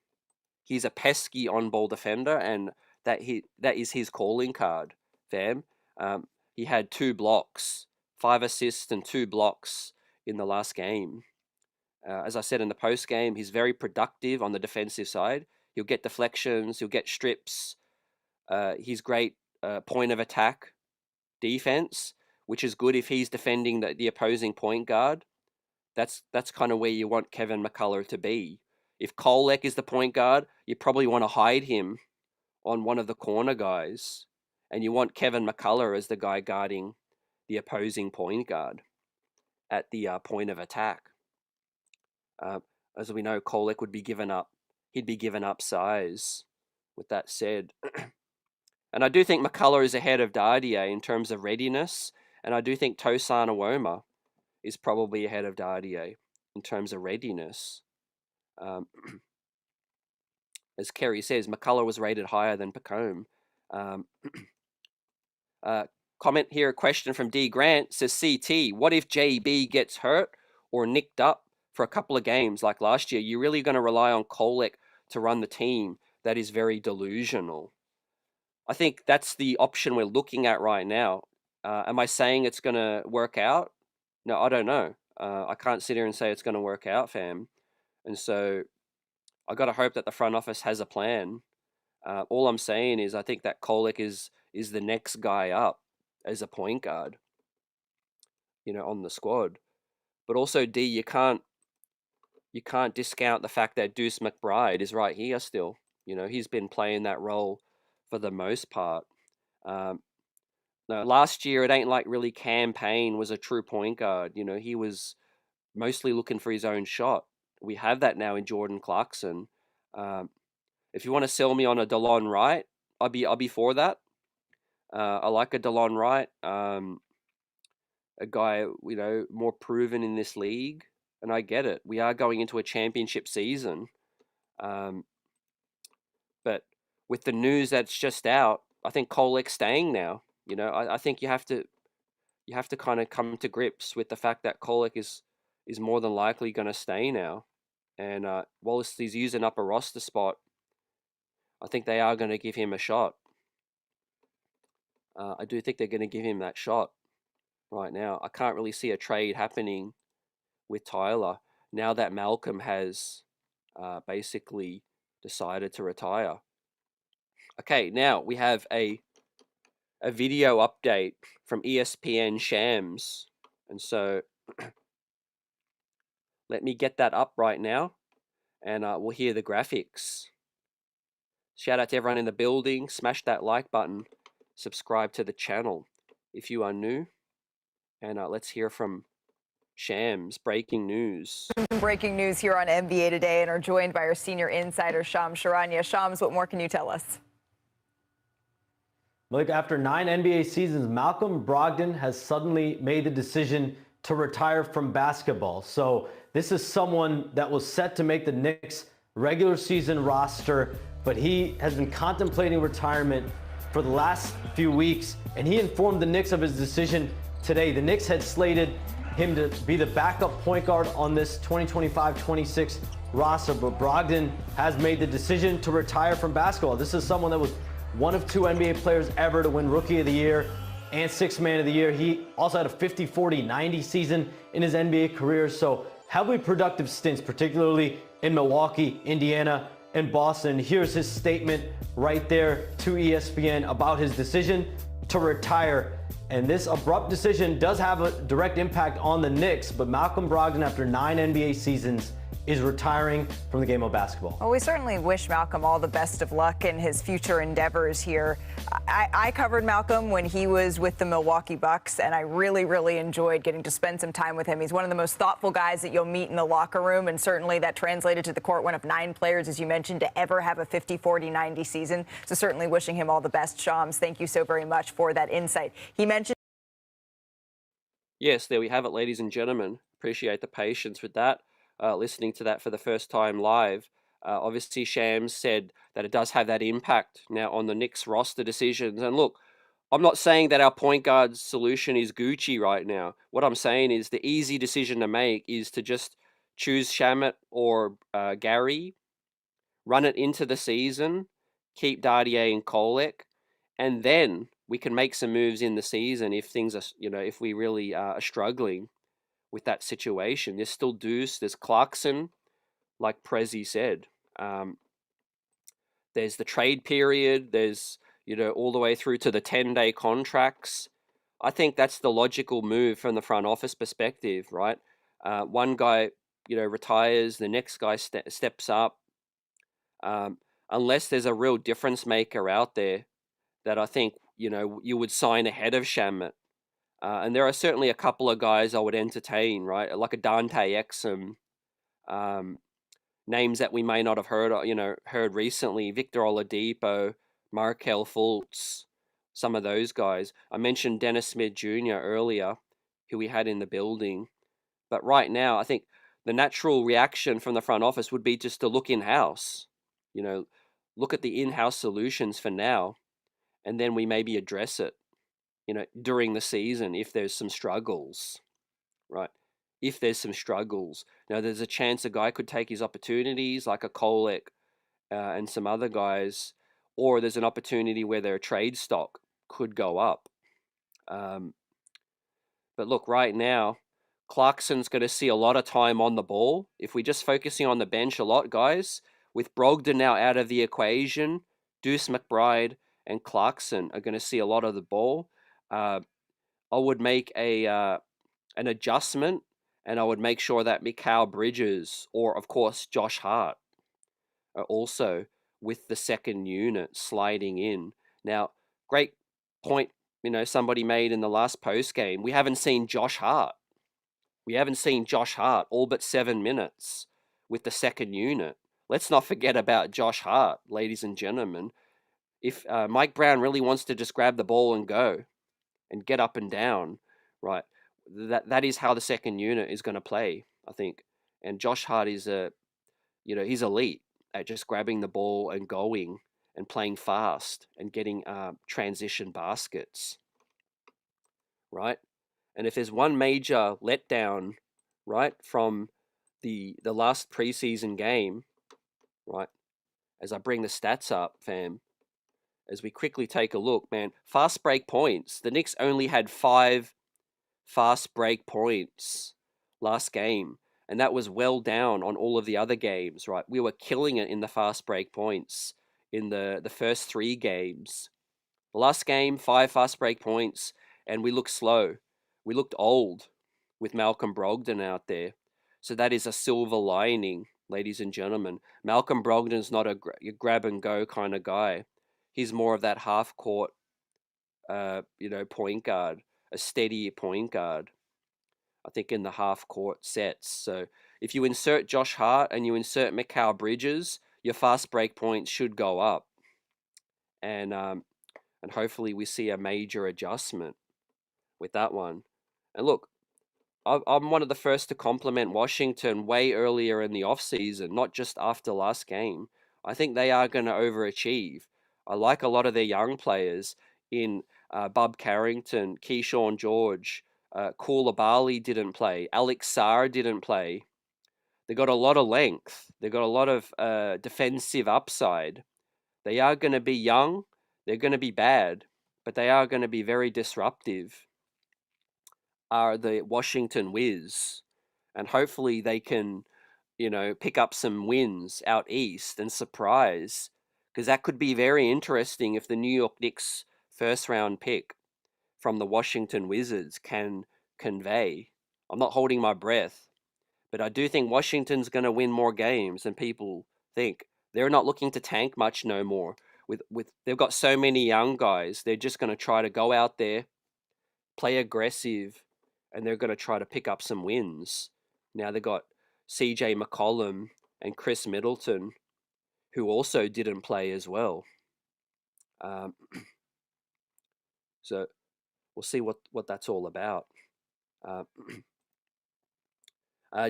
He's a pesky on-ball defender, and that is his calling card, fam. He had 2 blocks, 5 assists and 2 blocks in the last game. As I said in the post game, he's very productive on the defensive side. He'll get deflections, he'll get strips. He's great point of attack defense, which is good if he's defending the opposing point guard. That's kind of where you want Kevin McCullough to be. If Kolek is the point guard, you probably want to hide him on one of the corner guys, and you want Kevin McCullough as the guy guarding the opposing point guard at the point of attack. As we know, Kolek would be given up. He'd be given up size. With that said, and I do think McCullough is ahead of Dardier in terms of readiness, and I do think Tosan Awoma is probably ahead of Dardier in terms of readiness. As Kerry says, McCullough was rated higher than Pacome. Comment here, a question from D. Grant, says CT, what if JB gets hurt or nicked up for a couple of games like last year? You're really going to rely on Kolek to run the team? That is very delusional. I think that's the option we're looking at right now. Am I saying it's going to work out? No, I don't know. I can't sit here and say it's going to work out, fam. And so I got to hope that the front office has a plan. All I'm saying is I think that Kolek is the next guy up as a point guard, on the squad. But also, D, you can't discount the fact that Deuce McBride is right here still. He's been playing that role for the most part. No, last year it ain't like really Cam Payne was a true point guard. He was mostly looking for his own shot. We have that now in Jordan Clarkson. If you want to sell me on a DeLon Wright, I'll be for that. I like a DeLon Wright, a guy more proven in this league, and I get it. We are going into a championship season, but with the news that's just out, I think Kolek's staying now. I think you have to kind of come to grips with the fact that Kolek is more than likely going to stay now. And whilst he's using up a roster spot, I think they are going to give him a shot. I do think they're going to give him that shot right now. I can't really see a trade happening with Tyler now that Malcolm has basically decided to retire. Okay, now we have a video update from ESPN Shams. And so let me get that up right now, and we'll hear the graphics. Shout out to everyone in the building. Smash that like button. Subscribe to the channel if you are new. And let's hear from Shams. Breaking news. Breaking news here on NBA Today, and are joined by our senior insider, Shams Charania. Shams, what more can you tell us? Malik, after 9 NBA seasons, Malcolm Brogdon has suddenly made the decision to retire from basketball. So this is someone that was set to make the Knicks regular season roster, but he has been contemplating retirement for the last few weeks, and he informed the Knicks of his decision today. The Knicks had slated him to be the backup point guard on this 2025-26 roster, but Brogdon has made the decision to retire from basketball. This is someone that was one of 2 NBA players ever to win Rookie of the Year and Sixth Man of the Year. He also had a 50-40-90 season in his NBA career, so heavily productive stints, particularly in Milwaukee, Indiana, in Boston. Here's his statement right there to ESPN about his decision to retire. And this abrupt decision does have a direct impact on the Knicks, but Malcolm Brogdon, after 9 NBA seasons, is retiring from the game of basketball. Well, we certainly wish Malcolm all the best of luck in his future endeavors here. I covered Malcolm when he was with the Milwaukee Bucks, and I really, really enjoyed getting to spend some time with him. He's one of the most thoughtful guys that you'll meet in the locker room, and certainly that translated to the court. One of 9 players, as you mentioned, to ever have a 50, 40, 90 season. So certainly wishing him all the best. Shams, thank you so very much for that insight. He mentioned. Yes, there we have it, ladies and gentlemen. Appreciate the patience with that. Listening to that for the first time live. Obviously, Shams said that it does have that impact now on the Knicks roster decisions. And look, I'm not saying that our point guard solution is Gucci right now. What I'm saying is the easy decision to make is to just choose Shamet or Gary, run it into the season, keep Dardier and Kolek, and then we can make some moves in the season if things are, if we really are struggling with that situation. There's still Deuce, there's Clarkson, like Prezi said. There's the trade period, there's, all the way through to the 10-day contracts. I think that's the logical move from the front office perspective, right? One guy, retires, the next guy steps up. Unless there's a real difference maker out there that I think, you would sign ahead of Shamet. And there are certainly a couple of guys I would entertain, right? Like a Dante Exum, names that we may not have heard recently. Victor Oladipo, Markel Fultz, some of those guys. I mentioned Dennis Smith Jr. earlier, who we had in the building. But right now, I think the natural reaction from the front office would be just to look in-house. Look at the in-house solutions for now, and then we maybe address it, during the season if there's some struggles, right? If there's some struggles. Now, there's a chance a guy could take his opportunities, like a Kolek and some other guys, or there's an opportunity where their trade stock could go up. But look, right now, Clarkson's going to see a lot of time on the ball. If we're just focusing on the bench a lot, guys, with Brogdon now out of the equation, Deuce McBride and Clarkson are going to see a lot of the ball. I would make an adjustment, and I would make sure that Mikal Bridges or, of course, Josh Hart are also with the second unit sliding in. Now, great point, somebody made in the last post game. We haven't seen Josh Hart. We haven't seen Josh Hart all but 7 minutes with the second unit. Let's not forget about Josh Hart, ladies and gentlemen. If Mike Brown really wants to just grab the ball and go and get up and down, right, that is how the second unit is going to play, I think. And Josh Hart is he's elite at just grabbing the ball and going and playing fast and getting transition baskets, right? And if there's one major letdown, right, from the last preseason game, right, as I bring the stats up, fam, as we quickly take a look, man, fast break points. The Knicks only had 5 fast break points last game, and that was well down on all of the other games, right? We were killing it in the fast break points in the first 3 games. The last game, 5 fast break points, and we looked slow. We looked old with Malcolm Brogdon out there. So that is a silver lining, ladies and gentlemen. Malcolm Brogdon's not a grab and go kind of guy. He's more of that half court, point guard, a steady point guard, I think, in the half court sets. So if you insert Josh Hart and you insert Mikal Bridges, your fast break points should go up. And hopefully we see a major adjustment with that one. And look, I'm one of the first to compliment Washington way earlier in the offseason, not just after last game. I think they are going to overachieve. I like a lot of their young players in Bub Carrington, Keyshawn George, Koulibaly didn't play, Alex Sarr didn't play. They got a lot of length. They got a lot of defensive upside. They are going to be young. They're going to be bad, but they are going to be very disruptive. Are the Washington Wiz, and hopefully they can pick up some wins out east and surprise, because that could be very interesting if the New York Knicks first round pick from the Washington Wizards can convey. I'm not holding my breath, but I do think Washington's going to win more games than people think. They're not looking to tank much no more. With they've got so many young guys, they're just going to try to go out there, play aggressive, and they're going to try to pick up some wins. Now they've got CJ McCollum and Chris Middleton, who also didn't play as well. So we'll see what that's all about.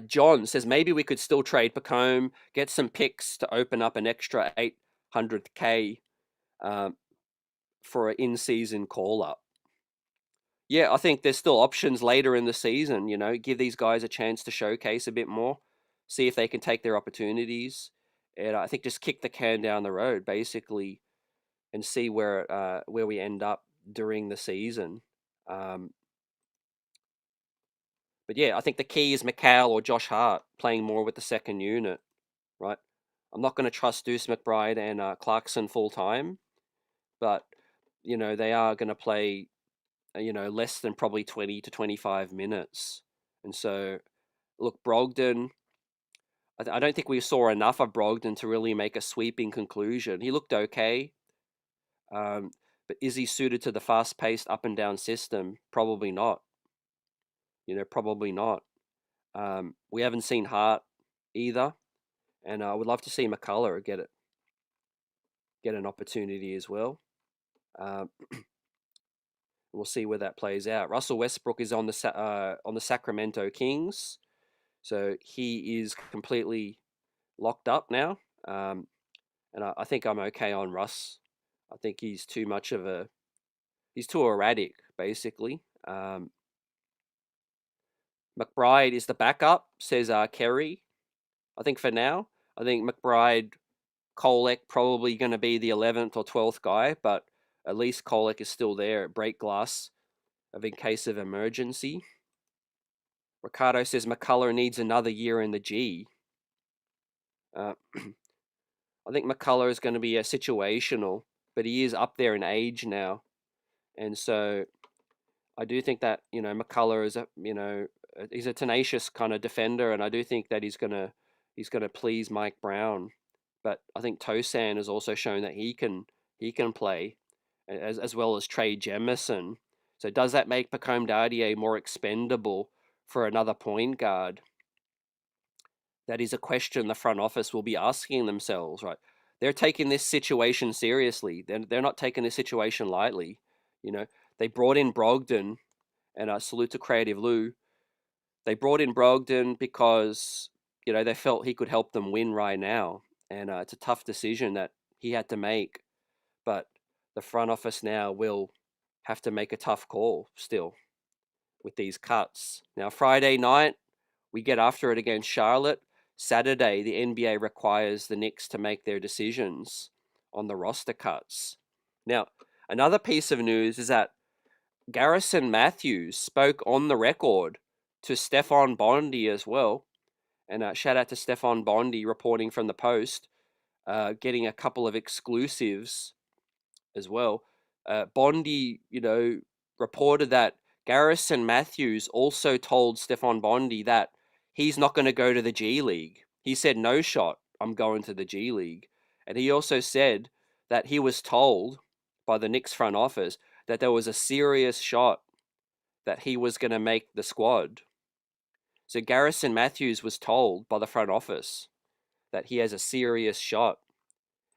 John says maybe we could still trade Pacome, get some picks to open up an extra 800K for an in-season call-up. Yeah, I think there's still options later in the season, give these guys a chance to showcase a bit more, see if they can take their opportunities. And I think just kick the can down the road, basically, and see where we end up during the season. But yeah, I think the key is McHale or Josh Hart playing more with the second unit, right? I'm not going to trust Deuce McBride and Clarkson full time, but they are going to play less than probably 20 to 25 minutes. And so, look, Brogdon, I don't think we saw enough of Brogdon to really make a sweeping conclusion. He looked okay, but is he suited to the fast-paced up and down system? Probably not. Probably not. We haven't seen Hart either, and I would love to see McCullough get an opportunity as well. We'll see where that plays out. Russell Westbrook is on the Sacramento Kings, so he is completely locked up now. And I think I'm okay on Russ. I think he's too erratic, basically. McBride is the backup, says Kerry. I think for now, I think McBride, Kolek probably going to be the 11th or 12th guy, but at least Kolek is still there at break glass in case of emergency. Ricardo says McCullough needs another year in the G. I think McCullough is going to be a situational, but he is up there in age now. And so I do think that, McCullough is he's a tenacious kind of defender, and I do think that he's gonna please Mike Brown. But I think Tosan has also shown that he can play, as well as Trey Jemison. So does that make Pacome Dardier more expendable for another point guard? That is a question the front office will be asking themselves, right? They're taking this situation seriously. They're not taking this situation lightly. They brought in Brogdon, and I salute to Creative Lou. They brought in Brogdon because, they felt he could help them win right now. And it's a tough decision that he had to make. But the front office now will have to make a tough call still with these cuts. Now, Friday night, we get after it against Charlotte. Saturday, the NBA requires the Knicks to make their decisions on the roster cuts. Now, another piece of news is that Garrison Matthews spoke on the record to Stefan Bondi as well. And shout out to Stefan Bondi reporting from the Post, getting a couple of exclusives as well. Bondi, reported that Garrison Matthews also told Stefan Bondi that he's not going to go to the G League. He said, no shot, I'm going to the G League. And he also said that he was told by the Knicks front office that there was a serious shot that he was going to make the squad. So Garrison Matthews was told by the front office that he has a serious shot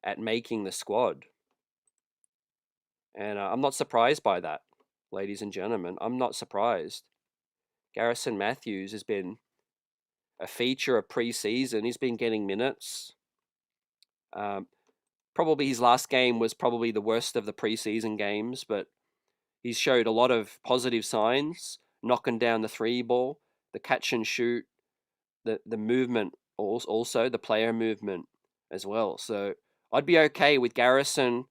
at making the squad. And I'm not surprised by that, ladies and gentlemen. I'm not surprised. Garrison Matthews has been a feature of preseason. He's been getting minutes. Probably his last game was probably the worst of the preseason games, but he's showed a lot of positive signs, knocking down the three ball, the catch and shoot, the movement, also the player movement as well. So I'd be okay with Garrison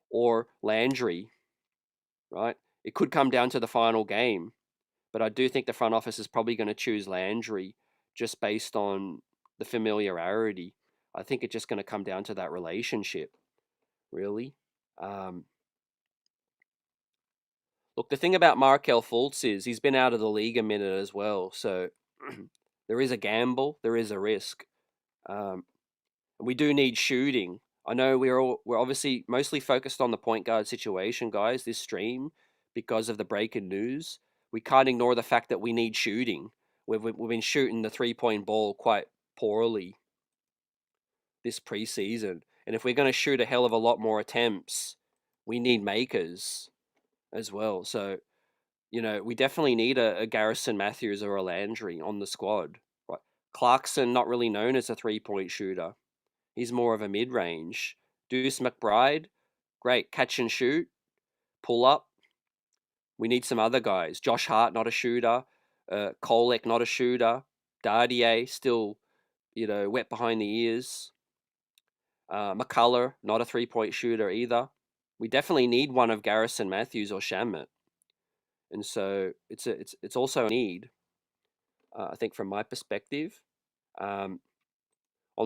or Landry, right? It could come down to the final game, but I do think the front office is probably going to choose Landry just based on the familiarity. I think it's just going to come down to that relationship, really. Look, the thing about Markel Fultz is he's been out of the league a minute as well, so there is a gamble, there is a risk. We do need shooting. I know we're obviously mostly focused on the point guard situation, guys, this stream, because of the breaking news. We can't ignore the fact that we need shooting. We've been shooting the 3-point ball quite poorly this preseason. And if we're going to shoot a hell of a lot more attempts, we need makers as well. So, we definitely need a Garrison Matthews or a Landry on the squad. Right? Clarkson, not really known as a 3-point shooter. He's more of a mid-range. Deuce McBride, great catch and shoot, pull up. We need some other guys. Josh Hart, not a shooter. Kolek, not a shooter. Dardier, still, wet behind the ears. McCullough, not a 3-point shooter either. We definitely need one of Garrison Matthews or Shamet. And so it's also a need, I think, from my perspective. On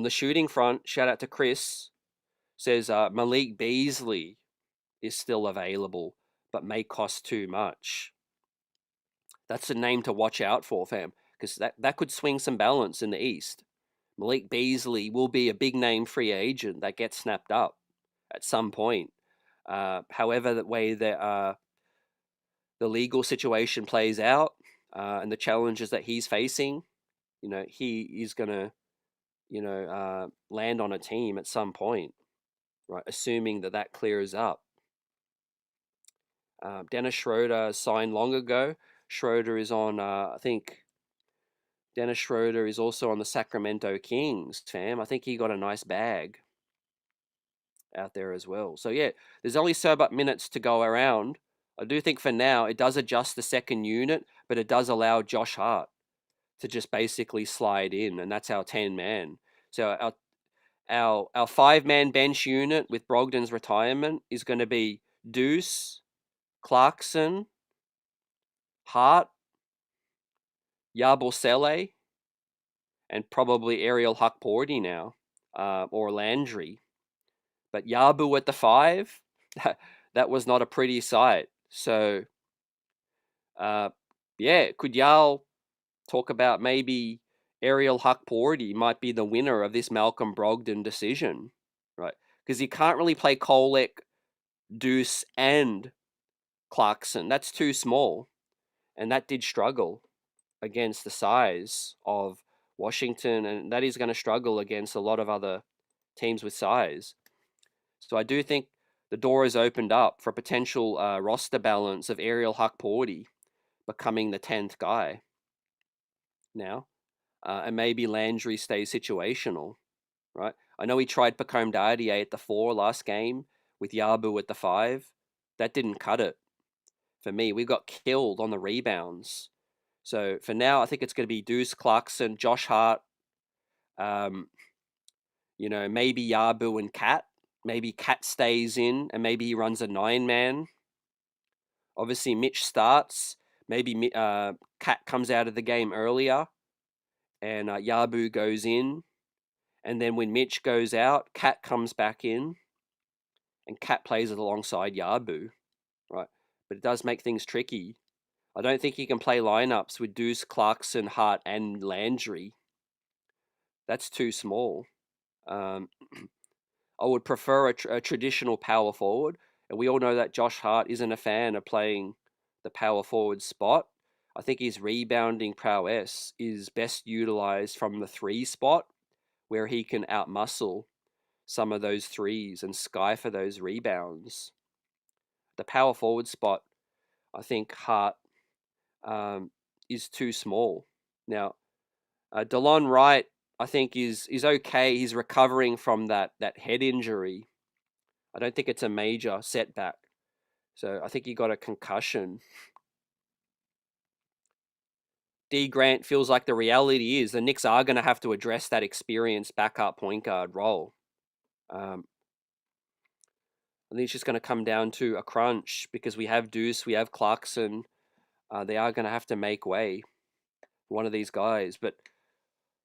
the shooting front, shout out to Chris, says Malik Beasley is still available, but may cost too much. That's a name to watch out for, fam, because that could swing some balance in the East. Malik Beasley will be a big name free agent that gets snapped up at some point. However, the way that the legal situation plays out and the challenges that he's facing, he is going to, land on a team at some point, right? Assuming that clears up. Dennis Schroeder signed long ago. Schroeder is on, I think, Dennis Schroeder is also on the Sacramento Kings, fam. I think he got a nice bag out there as well. So, yeah, there's only so much minutes to go around. I do think for now it does adjust the second unit, but it does allow Josh Hart to just basically slide in, and that's our 10-man. So our 5-man bench unit with Brogdon's retirement is going to be Deuce, Clarkson, Hart, Yabusele, and probably Ariel Hukporti now, or Landry. But Yabu at the 5, that was not a pretty sight. So, could y'all talk about maybe Ariel Hukporti might be the winner of this Malcolm Brogdon decision, right? Because you can't really play Kolek, Deuce, and Clarkson. That's too small. And that did struggle against the size of Washington, and that is going to struggle against a lot of other teams with size. So I do think the door is opened up for a potential roster balance of Ariel Hukporti becoming the 10th guy now. And maybe Landry stays situational, right? I know he tried Pacome Dardier at the 4 last game with Yabu at the 5. That didn't cut it for me. We got killed on the rebounds. So for now, I think it's going to be Deuce, Clarkson, Josh Hart, maybe Yabu and Cat. Maybe Cat stays in and maybe he runs a 9-man. Obviously, Mitch starts. Maybe Cat comes out of the game earlier and Yabu goes in. And then when Mitch goes out, Cat comes back in and Cat plays it alongside Yabu, right? But it does make things tricky. I don't think he can play lineups with Deuce, Clarkson, Hart, and Landry. That's too small. I would prefer a traditional power forward. And we all know that Josh Hart isn't a fan of playing the power forward spot. I think his rebounding prowess is best utilized from the 3 spot, where he can outmuscle some of those threes and sky for those rebounds. The power forward spot, I think Hart is too small. Now, DeLon Wright, I think is okay. He's recovering from that head injury. I don't think it's a major setback. So I think he got a concussion. D. Grant feels like the reality is the Knicks are going to have to address that experienced backup point guard role. I think it's just going to come down to a crunch because we have Deuce, we have Clarkson. They are going to have to make way, one of these guys. But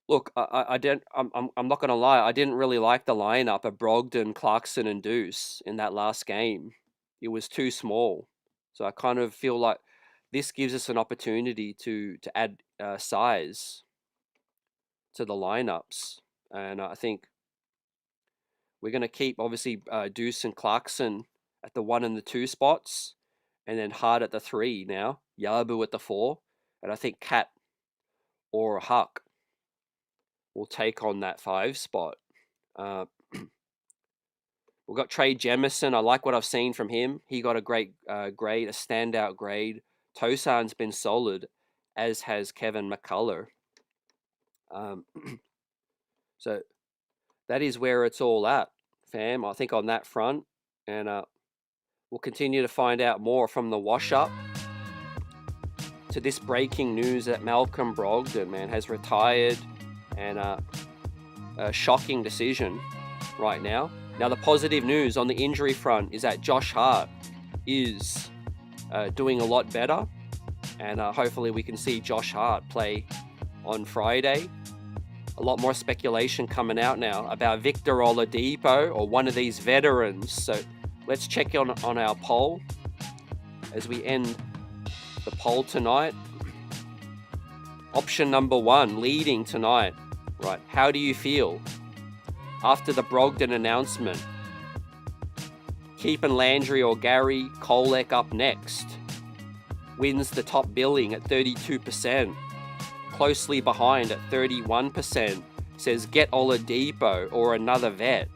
Look, I didn't. I'm not gonna lie. I didn't really like the lineup of Brogdon, Clarkson, and Deuce in that last game. It was too small, so I kind of feel like this gives us an opportunity to add size to the lineups, and I think we're gonna keep obviously Deuce and Clarkson at the 1 and the 2 spots, and then Hart at the 3 now, Yabu at the 4, and I think Cat or Huck will take on that 5 spot. We've got Trey Jemison. I like what I've seen from him. He got a great grade, a standout grade. Tosan's been solid, as has Kevin McCullough. So that is where it's all at, fam. I think on that front, and we'll continue to find out more from the wash-up to this breaking news that Malcolm Brogdon, man, has retired, and a shocking decision right now. Now, the positive news on the injury front is that Josh Hart is doing a lot better, and hopefully we can see Josh Hart play on Friday. A lot more speculation coming out now about Victor Oladipo or one of these veterans. So let's check on our poll as we end the poll tonight. Option number 1, leading tonight. Right, how do you feel after the Brogdon announcement? Keeping Landry or Gary Kolek up next. Wins the top billing at 32%. Closely behind at 31% says get Oladipo or another vet.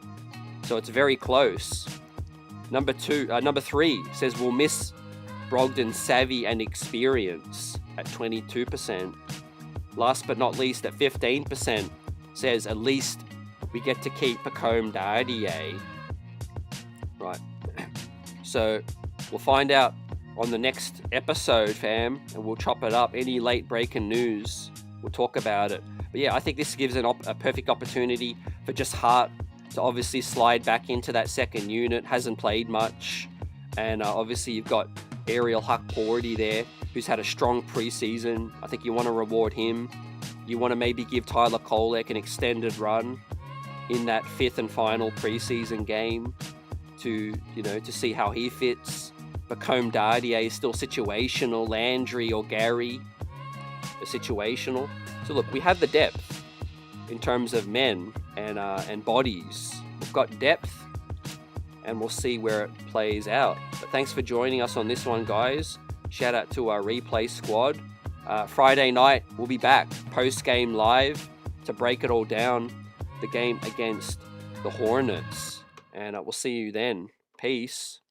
So it's very close. Number 3 says we'll miss Brogdon's savvy and experience at 22%. Last but not least, at 15%, says at least we get to keep Pacome Dardier. Right. So we'll find out on the next episode, fam, and we'll chop it up. Any late breaking news, we'll talk about it. But yeah, I think this gives a perfect opportunity for just Hart to obviously slide back into that second unit. Hasn't played much. And obviously you've got Ariel Huck-Porty there, who's had a strong preseason. I think you want to reward him. You want to maybe give Tyler Kolek an extended run in that 5th and final preseason game to see how he fits. Pacome Dardier is still situational. Landry or Gary are situational. So look, we have the depth in terms of men and bodies. We've got depth, and we'll see where it plays out. But thanks for joining us on this one, guys. Shout out to our replay squad. Friday night, we'll be back post-game live to break it all down, the game against the Hornets. And we'll see you then. Peace.